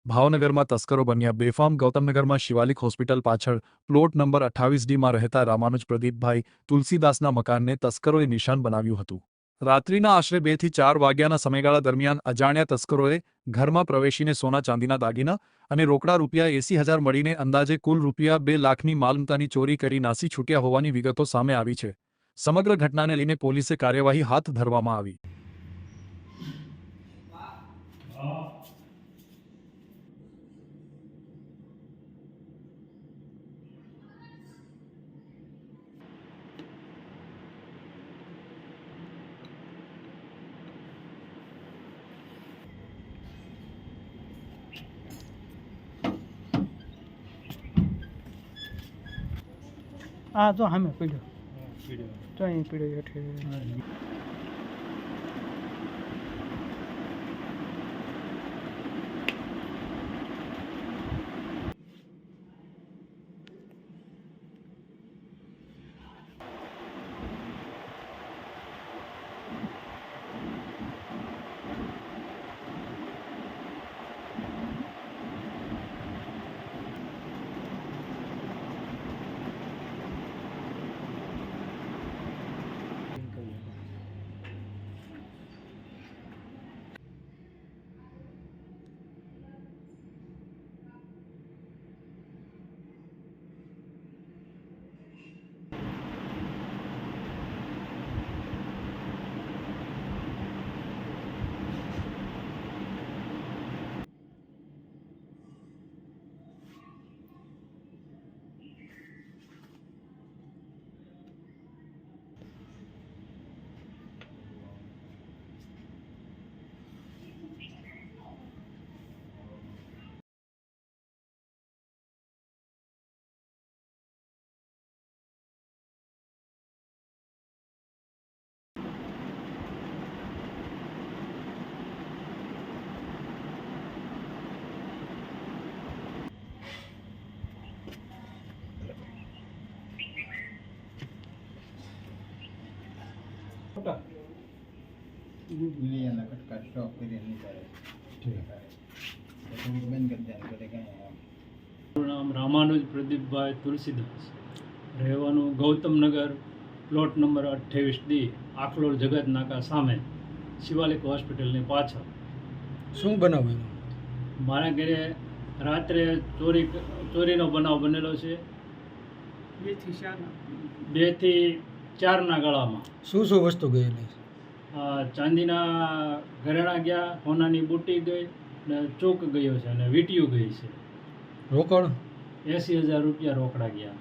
ભાવનગરમાં તસ્કરો બન્યા બેફામ. ગૌતમનગરમાં શિવાલિક હોસ્પિટલ પાછળ પ્લોટ નંબર 28D માં રહેતા રામાનુજ પ્રદીપભાઈ તુલસીદાસના મકાનને તસ્કરોએ નિશાન બનાવ્યું હતું. રાત્રિના આશરે 2 થી 4 વાગ્યાના સમયગાળા દરમિયાન અજાણ્યા તસ્કરોએ ઘરમાં પ્રવેશીને સોના ચાંદીના દાગીના અને રોકડા રૂપિયા 80,000 મળીને અંદાજે કુલ રૂપિયા 2 લાખની માલમત્તાની ચોરી કરી નાસી છૂટ્યા હોવાની વિગતો સામે આવી છે. સમગ્ર ઘટનાને લઈને પોલીસે કાર્યવાહી હાથ ધરવામાં આવી. આ જો સામે પીડ્યો તો અહીં પીડ્યો હેઠે. कटका स्टॉप करिए नहीं करे ठीक है तो बंद कर देना पड़ेगा. મારું નામ રામાનુજ પ્રદીપભાઈ તુલસીદાસ, રહેવાનું ગૌતમનગર, પ્લોટ નંબર 28D, આખલોડ જગત નાકા સામે, શિવાલિક હોસ્પિટલની પાછળ. શું બનાવ એનો? મારા ઘરે રાત્રે ચોરીનો બનાવ બનેલો છે. 2 થી 4ના ગાળામાં શું વસ્તુ ગયેલી? ચાંદીના ઘરેણા ગયા, સોનાની બુટ્ટી ગઈ ને ચોક ગયો છે અને વીંટીયું ગઈ છે. રોકડ 80,000 રૂપિયા રોકડા ગયા.